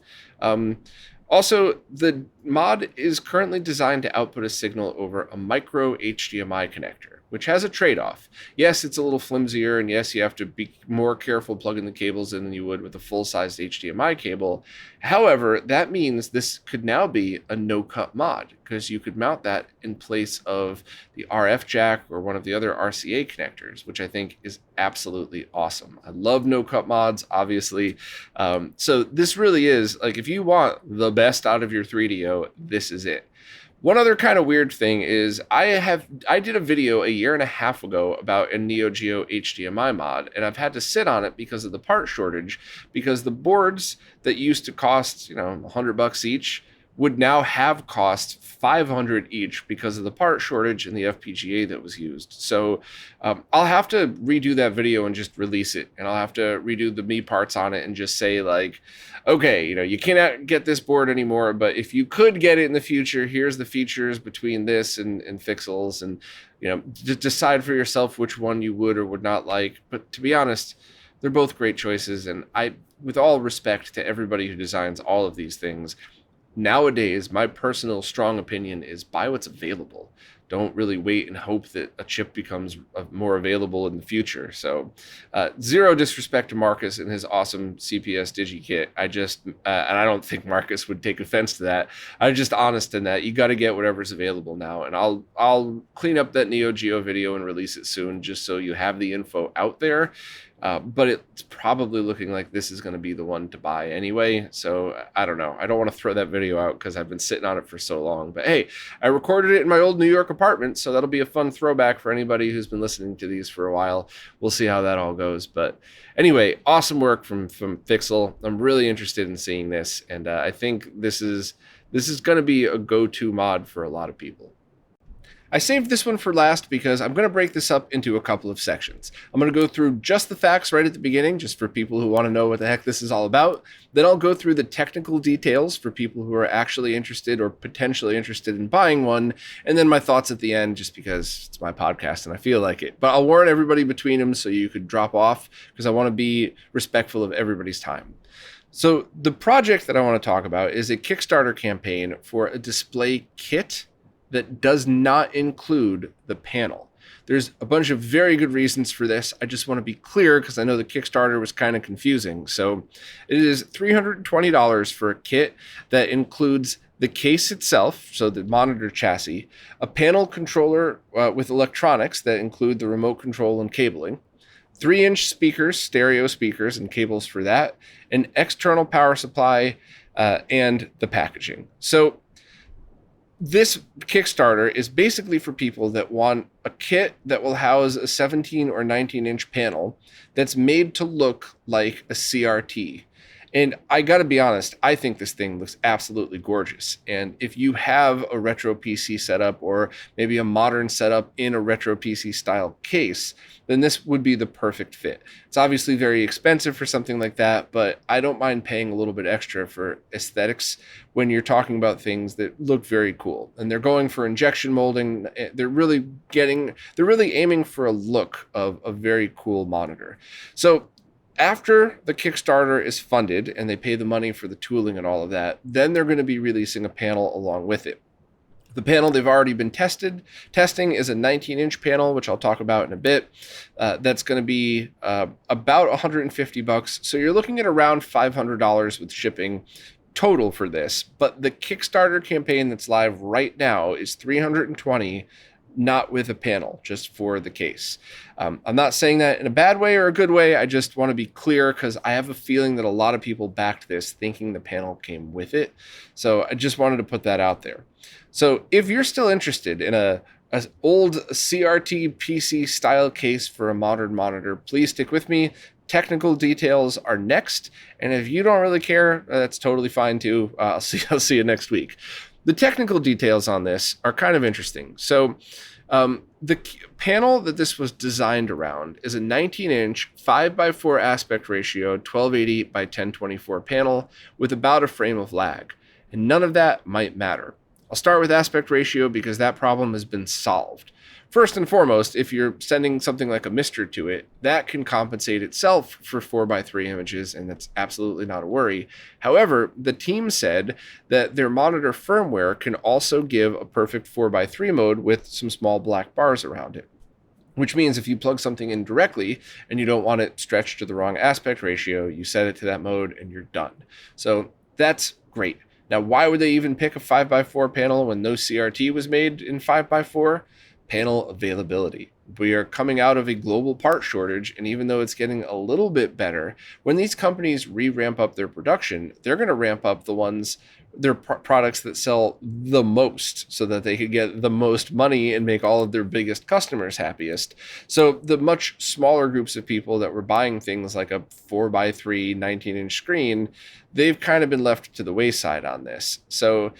Also, the mod is currently designed to output a signal over a micro HDMI connector, which has a trade-off. Yes, it's a little flimsier, and yes, you have to be more careful plugging the cables in than you would with a full-sized HDMI cable. However, that means this could now be a no-cut mod, because you could mount that in place of the RF jack or one of the other RCA connectors, which I think is absolutely awesome. I love no-cut mods, obviously. So this really is, like, if you want the best out of your 3DO, this is it. One other kind of weird thing is I did a video a year and a half ago about a Neo Geo HDMI mod, and I've had to sit on it because of the part shortage, because the boards that used to cost, $100 each would now have cost $500 each because of the part shortage and the FPGA that was used. So I'll have to redo that video and just release it, and I'll have to redo the me parts on it and just say, like, okay, you cannot get this board anymore, but if you could get it in the future, here's the features between this and Fixels, and decide for yourself which one you would or would not like. But to be honest, they're both great choices, and with all respect to everybody who designs all of these things, nowadays, my personal strong opinion is buy what's available. don't really wait and hope that a chip becomes more available in the future. So zero disrespect to Marcus and his awesome CPS DigiKit. I just, and I don't think Marcus would take offense to that. I'm just honest in that you got to get whatever's available now. And I'll clean up that Neo Geo video and release it soon, just so you have the info out there. But it's probably looking like this is going to be the one to buy anyway. So I don't know. I don't want to throw that video out because I've been sitting on it for so long. But hey, I recorded it in my old New York apartment, so that'll be a fun throwback for anybody who's been listening to these for a while. We'll see how that all goes. But anyway, awesome work from Fixel. I'm really interested in seeing this, and I think this is going to be a go-to mod for a lot of people. I saved this one for last because I'm going to break this up into a couple of sections. I'm going to go through just the facts right at the beginning, just for people who want to know what the heck this is all about. Then I'll go through the technical details for people who are actually interested or potentially interested in buying one. And then my thoughts at the end, just because it's my podcast and I feel like it. But I'll warn everybody between them so you could drop off, because I want to be respectful of everybody's time. So the project that I want to talk about is a Kickstarter campaign for a display kit that does not include the panel. There's a bunch of very good reasons for this. I just want to be clear because I know the Kickstarter was kind of confusing. So it is $320 for a kit that includes the case itself, so the monitor chassis, a panel controller with electronics that include the remote control and cabling, 3-inch speakers, stereo speakers and cables for that, an external power supply, and the packaging. So this Kickstarter is basically for people that want a kit that will house a 17 or 19-inch panel that's made to look like a CRT. And I got to be honest, I think this thing looks absolutely gorgeous. And if you have a retro PC setup or maybe a modern setup in a retro PC style case, then this would be the perfect fit. It's obviously very expensive for something like that, but I don't mind paying a little bit extra for aesthetics when you're talking about things that look very cool. And they're going for injection molding. They're really aiming for a look of a very cool monitor. So after the Kickstarter is funded and they pay the money for the tooling and all of that, then they're going to be releasing a panel along with it. The panel they've already been testing is a 19-inch panel, which I'll talk about in a bit. That's going to be about $150. So you're looking at around $500 with shipping total for this. But the Kickstarter campaign that's live right now is $320, not with a panel, just for the case. I'm not saying that in a bad way or a good way. I just want to be clear because I have a feeling that a lot of people backed this thinking the panel came with it. So I just wanted to put that out there. So if you're still interested in an old CRT PC style case for a modern monitor, please stick with me. Technical details are next. And if you don't really care, that's totally fine too. I'll see you next week. The technical details on this are kind of interesting. So the panel that this was designed around is a 19-inch 5x4 aspect ratio 1280 by 1024 panel with about a frame of lag. And none of that might matter. I'll start with aspect ratio because that problem has been solved. First and foremost, if you're sending something like a MiSTer to it, that can compensate itself for 4x3 images, and that's absolutely not a worry. However, the team said that their monitor firmware can also give a perfect 4x3 mode with some small black bars around it. Which means if you plug something in directly and you don't want it stretched to the wrong aspect ratio, you set it to that mode and you're done. So that's great. Now, why would they even pick a 5x4 panel when no CRT was made in 5x4? Panel availability. We are coming out of a global part shortage, and even though it's getting a little bit better, when these companies ramp up their production, they're going to ramp up their products that sell the most so that they could get the most money and make all of their biggest customers happiest. So the much smaller groups of people that were buying things like a 4x3 19-inch screen, they've kind of been left to the wayside on this. So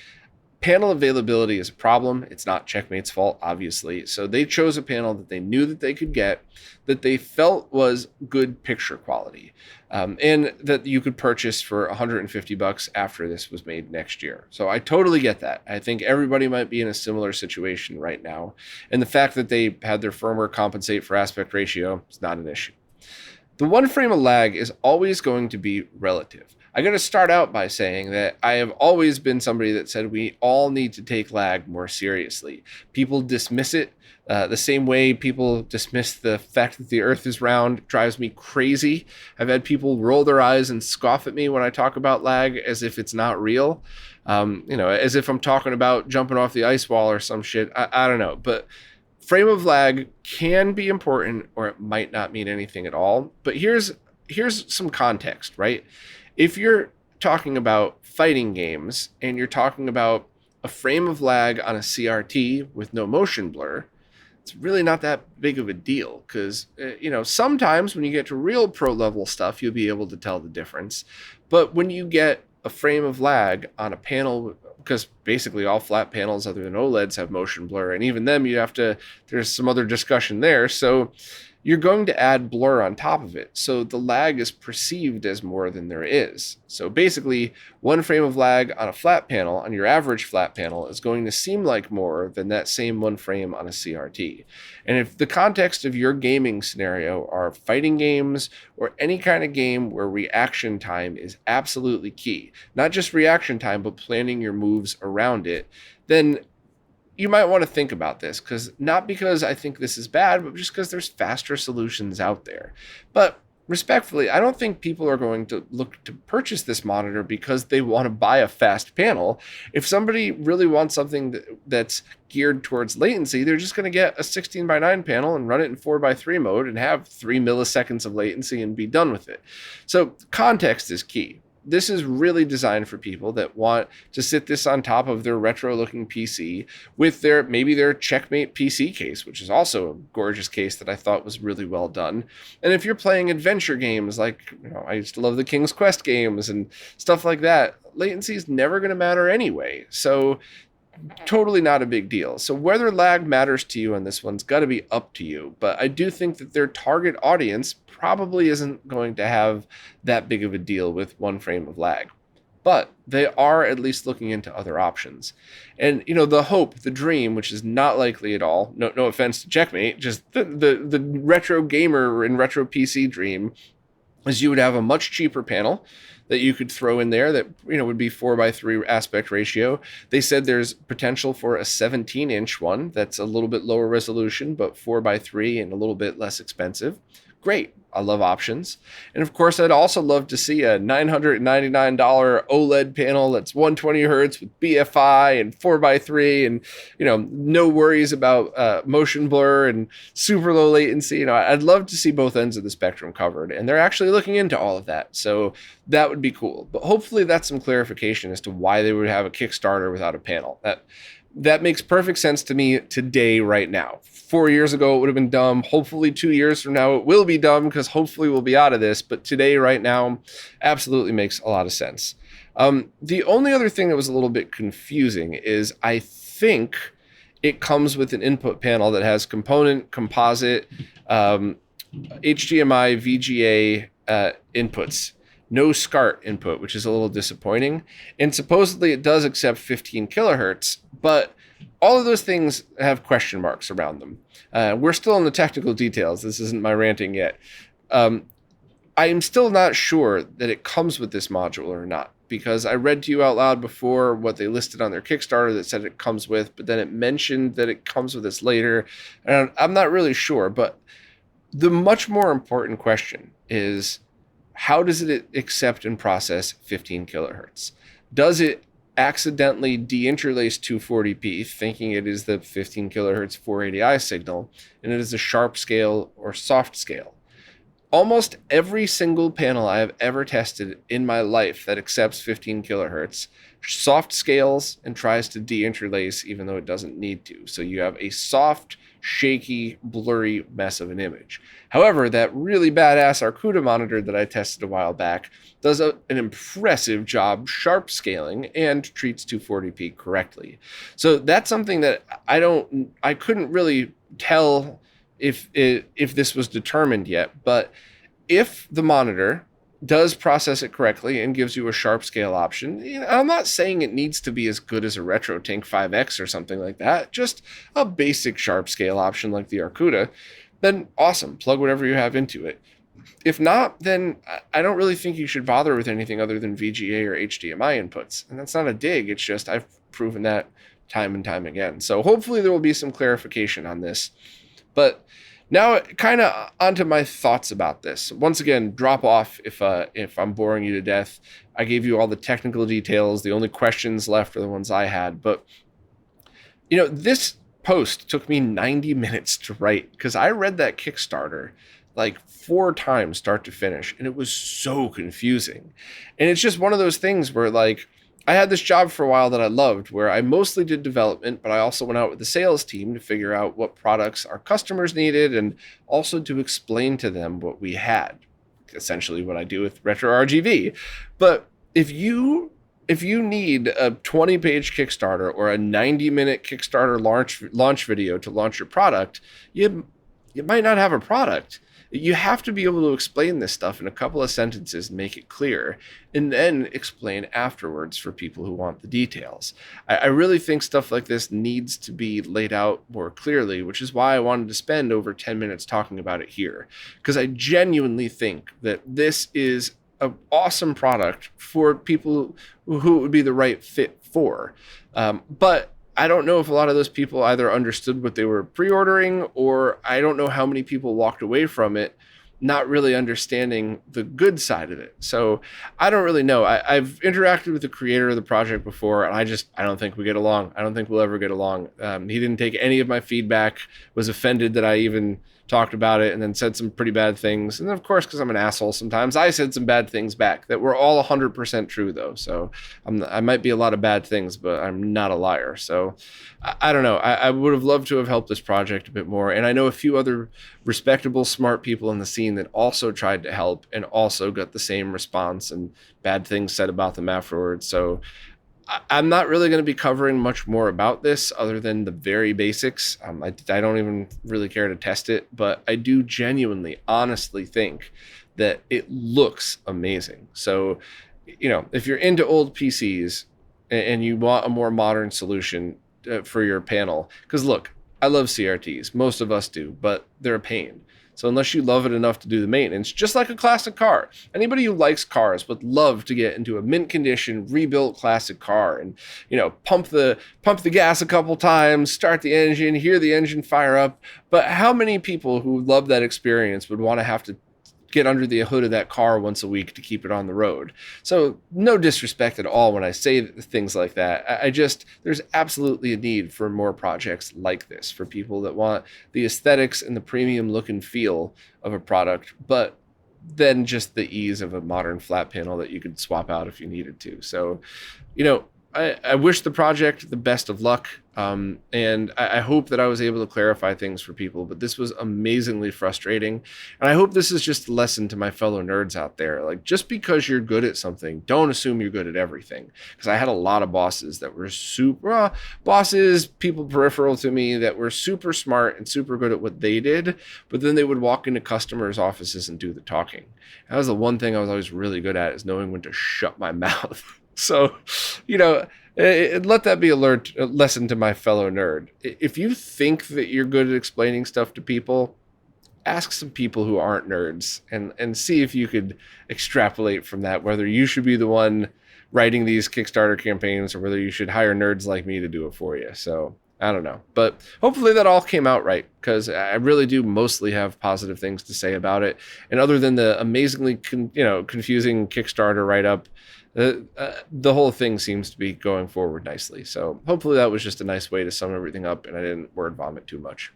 panel availability is a problem. It's not Checkmate's fault, obviously. So they chose a panel that they knew that they could get, that they felt was good picture quality, and that you could purchase for $150 after this was made next year. So I totally get that. I think everybody might be in a similar situation right now. And the fact that they had their firmware compensate for aspect ratio is not an issue. The one frame of lag is always going to be relative. I got to start out by saying that I have always been somebody that said we all need to take lag more seriously. People dismiss it the same way people dismiss the fact that the earth is round. It drives me crazy. I've had people roll their eyes and scoff at me when I talk about lag as if it's not real. As if I'm talking about jumping off the ice wall or some shit. I don't know. But frame of lag can be important, or it might not mean anything at all. But here's some context, right? If you're talking about fighting games and you're talking about a frame of lag on a CRT with no motion blur, it's really not that big of a deal because, sometimes when you get to real pro level stuff, you'll be able to tell the difference. But when you get a frame of lag on a panel, because basically all flat panels other than OLEDs have motion blur, and even them there's some other discussion there. So you're going to add blur on top of it. So the lag is perceived as more than there is. So basically, one frame of lag on a flat panel, on your average flat panel, is going to seem like more than that same one frame on a CRT. And if the context of your gaming scenario are fighting games or any kind of game where reaction time is absolutely key, not just reaction time, but planning your moves around it, then you might want to think about this, not because I think this is bad, but just because there's faster solutions out there. But respectfully, I don't think people are going to look to purchase this monitor because they want to buy a fast panel. If somebody really wants something that's geared towards latency, they're just going to get a 16:9 panel and run it in 4:3 mode and have 3 milliseconds of latency and be done with it. So context is key. This is really designed for people that want to sit this on top of their retro-looking PC with maybe their Checkmate PC case, which is also a gorgeous case that I thought was really well done. And if you're playing adventure games like, I used to love the King's Quest games and stuff like that, latency is never going to matter anyway. So totally not a big deal. So whether lag matters to you on this one's got to be up to you. But I do think that their target audience probably isn't going to have that big of a deal with one frame of lag. But they are at least looking into other options. And, the hope, the dream, which is not likely at all, no offense to Checkmate, just the retro gamer and retro PC dream is you would have a much cheaper panel that you could throw in there that, would be 4:3 aspect ratio. They said there's potential for a 17-inch one that's a little bit lower resolution, but 4:3 and a little bit less expensive. Great. I love options. And of course, I'd also love to see a $999 OLED panel that's 120 hertz with BFI and 4:3 and, no worries about motion blur and super low latency. I'd love to see both ends of the spectrum covered. And they're actually looking into all of that. So that would be cool. But hopefully that's some clarification as to why they would have a Kickstarter without a panel. That makes perfect sense to me today, right now. 4 years ago, it would have been dumb. Hopefully 2 years from now, it will be dumb because hopefully we'll be out of this. But today, right now, absolutely makes a lot of sense. The only other thing that was a little bit confusing is I think it comes with an input panel that has component, composite, HDMI, VGA inputs. No SCART input, which is a little disappointing. And supposedly it does accept 15 kilohertz, but all of those things have question marks around them. We're still in the technical details. This isn't my ranting yet. I am still not sure that it comes with this module or not, because I read to you out loud before what they listed on their Kickstarter that said it comes with, but then it mentioned that it comes with this later. And I'm not really sure, but the much more important question is, how does it accept and process 15 kilohertz? Does it accidentally deinterlace 240p, thinking it is the 15 kilohertz 480i signal, and it is a sharp scale or soft scale? Almost every single panel I have ever tested in my life that accepts 15 kilohertz soft scales and tries to deinterlace even though it doesn't need to. So you have a soft, shaky, blurry mess of an image. However, that really badass Arcuda monitor that I tested a while back does an impressive job sharp scaling and treats 240p correctly. So that's something that I couldn't really tell if this was determined yet, but if the monitor does process it correctly and gives you a sharp scale option, I'm not saying it needs to be as good as a RetroTink 5X or something like that, just a basic sharp scale option like the Arcuda, then awesome, plug whatever you have into it. If not, then I don't really think you should bother with anything other than VGA or HDMI inputs. And that's not a dig. It's just I've proven that time and time again. So hopefully there will be some clarification on this. But now kind of onto my thoughts about this. Once again, drop off if I'm boring you to death. I gave you all the technical details. The only questions left are the ones I had. But, this post took me 90 minutes to write because I read that Kickstarter like 4 times start to finish, and it was so confusing. And it's just one of those things where like I had this job for a while that I loved where I mostly did development, but I also went out with the sales team to figure out what products our customers needed and also to explain to them what we had. Essentially what I do with RetroRGB. But if you need a 20-page Kickstarter or a 90-minute Kickstarter launch video to launch your product, you might not have a product. You have to be able to explain this stuff in a couple of sentences and make it clear, and then explain afterwards for people who want the details. I really think stuff like this needs to be laid out more clearly, which is why I wanted to spend over 10 minutes talking about it here, because I genuinely think that this is an awesome product for people who it would be the right fit for. But I don't know if a lot of those people either understood what they were pre-ordering, or I don't know how many people walked away from it not really understanding the good side of it. So I don't really know. I've interacted with the creator of the project before, and I don't think we get along. I don't think we'll ever get along. He didn't take any of my feedback, was offended that I even talked about it, and then said some pretty bad things. And then, of course, because I'm an asshole sometimes, I said some bad things back that were all 100% true, though. So I might be a lot of bad things, but I'm not a liar. So I don't know. I would have loved to have helped this project a bit more. And I know a few other respectable, smart people in the scene that also tried to help and also got the same response and bad things said about them afterwards. So I'm not really going to be covering much more about this other than the very basics. I don't even really care to test it, but I do genuinely, honestly think that it looks amazing. So, if you're into old PCs and you want a more modern solution for your panel, because look, I love CRTs. Most of us do, but they're a pain. So unless you love it enough to do the maintenance, just like a classic car, anybody who likes cars would love to get into a mint condition, rebuilt classic car and, pump the gas a couple times, start the engine, hear the engine fire up. But how many people who love that experience would want to have to get under the hood of that car once a week to keep it on the road? So no disrespect at all when I say things like that. There's absolutely a need for more projects like this for people that want the aesthetics and the premium look and feel of a product, but then just the ease of a modern flat panel that you could swap out if you needed to. So, I wish the project the best of luck, and I hope that I was able to clarify things for people, but this was amazingly frustrating, and I hope this is just a lesson to my fellow nerds out there. Like, just because you're good at something, don't assume you're good at everything, because I had a lot of bosses that were people peripheral to me that were super smart and super good at what they did, but then they would walk into customers' offices and do the talking. That was the one thing I was always really good at, is knowing when to shut my mouth. So, let that be a lesson to my fellow nerd. If you think that you're good at explaining stuff to people, ask some people who aren't nerds and see if you could extrapolate from that, whether you should be the one writing these Kickstarter campaigns or whether you should hire nerds like me to do it for you. So I don't know, but hopefully that all came out right, because I really do mostly have positive things to say about it. And other than the amazingly confusing Kickstarter write-up, the whole thing seems to be going forward nicely. So hopefully that was just a nice way to sum everything up and I didn't word vomit too much.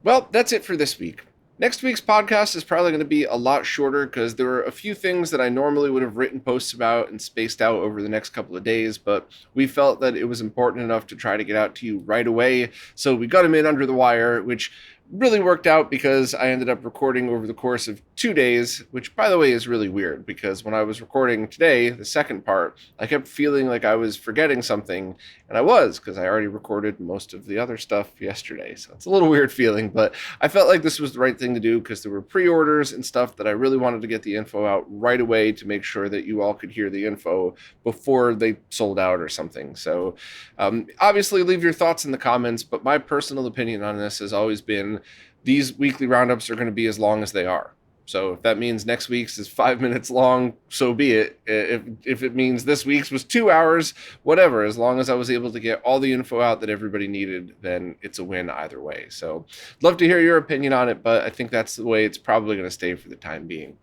Well, that's it for this week. Next week's podcast is probably going to be a lot shorter because there were a few things that I normally would have written posts about and spaced out over the next couple of days, but we felt that it was important enough to try to get out to you right away. So we got them in under the wire, which really worked out because I ended up recording over the course of 2 days, which, by the way, is really weird because when I was recording today, the second part, I kept feeling like I was forgetting something, and I was, because I already recorded most of the other stuff yesterday. So it's a little weird feeling, but I felt like this was the right thing to do because there were pre-orders and stuff that I really wanted to get the info out right away to make sure that you all could hear the info before they sold out or something. So obviously leave your thoughts in the comments, but my personal opinion on this has always been these weekly roundups are going to be as long as they are. So if that means next week's is 5 minutes long, so be it. If it means this week's was 2 hours, whatever. As long as I was able to get all the info out that everybody needed, then it's a win either way. So love to hear your opinion on it, but I think that's the way it's probably going to stay for the time being.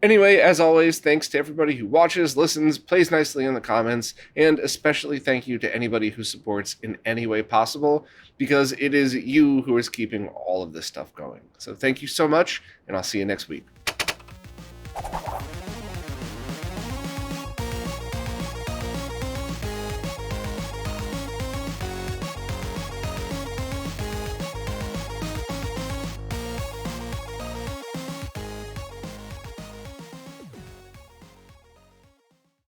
Anyway, as always, thanks to everybody who watches, listens, plays nicely in the comments, and especially thank you to anybody who supports in any way possible, because it is you who is keeping all of this stuff going. So thank you so much, and I'll see you next week.